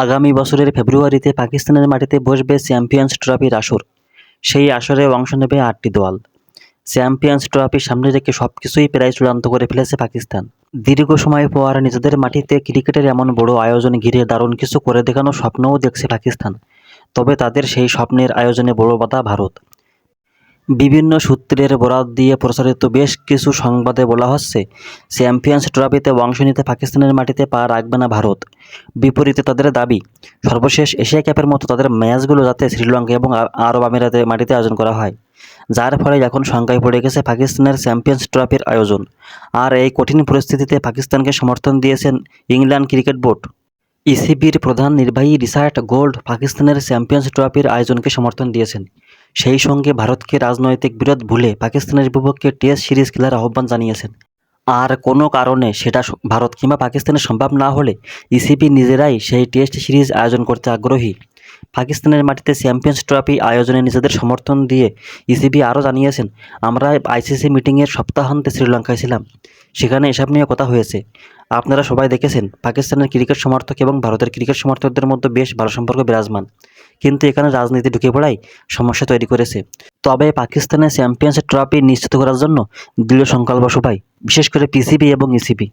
আগামী বছরের ফেব্রুয়ারিতে পাকিস্তানের মাটিতে বসবে চ্যাম্পিয়ন্স ট্রফির আসর। সেই আসরে অংশ নেবে ৮টি দল। চ্যাম্পিয়ন্স ট্রফি সামনে রেখে সবকিছুই প্রায় চূড়ান্ত করে ফেলেছে পাকিস্তান। দীর্ঘ সময় পর নিজেদের মাটিতে ক্রিকেটের এমন বড় আয়োজন ঘিরে দারুণ কিছু করে দেখানোর স্বপ্নও দেখছে পাকিস্তান। তবে তাদের সেই স্বপ্নের আয়োজনে বড় বাধা ভারত। বিভিন্ন সূত্রের বরাত দিয়ে প্রচারিত বেশ কিছু সংবাদে বলা হচ্ছে, চ্যাম্পিয়ন্স ট্রফিতে অংশ নিতে পাকিস্তানের মাটিতে পা রাখবে না ভারত। বিপরীতে তাদের দাবি, সর্বশেষ এশিয়া কাপের মতো তাদের ম্যাচগুলো যাতে শ্রীলঙ্কা এবং আরব আমিরাতের মাটিতে আয়োজন করা হয়, যার ফলে এখন শঙ্কায় পড়ে গেছে পাকিস্তানের চ্যাম্পিয়ন্স ট্রফির আয়োজন। আর এই কঠিন পরিস্থিতিতে পাকিস্তানকে সমর্থন দিয়েছেন ইংল্যান্ড ক্রিকেট বোর্ড। ইসিবির প্রধান নির্বাহী রিচার্ড গোল্ড পাকিস্তানের চ্যাম্পিয়ন্স ট্রফির আয়োজনকে সমর্থন দিয়েছেন। সেই সঙ্গে ভারতকে রাজনৈতিক বিরোধ ভুলে পাকিস্তানের বিপক্ষে টেস্ট সিরিজ খেলার আহ্বান জানিয়েছেন। আর কোনো কারণে সেটা ভারত কিংবা পাকিস্তানের সম্ভব না হলে ইসিবি নিজেরাই সেই টেস্ট সিরিজ আয়োজন করতে আগ্রহী। পাকিস্তানের মাটিতে চ্যাম্পিয়ন্স ট্রফি আয়োজনে নিজেদের সমর্থন দিয়ে ইসিবি আরও জানিয়েছেন, আমরা আইসিসি মিটিংয়ের সপ্তাহান্তে শ্রীলঙ্কায় ছিলাম, সেখানে এসব নিয়ে কথা হয়েছে। আপনারা সবাই দেখেছেন পাকিস্তানের ক্রিকেট সমর্থক এবং ভারতের ক্রিকেট সমর্থকদের মধ্যে বেশ ভালো সম্পর্ক বিরাজমান, কিন্তু এখানে রাজনীতি ঢুকে পড়াই সমস্যা তৈরি করেছে। তবে পাকিস্তানের চ্যাম্পিয়ন্স ট্রফি নিশ্চিত করার জন্য দৃঢ় সংকল্প সবাই, বিশেষ করে পিসিবি এবং ইসিবি।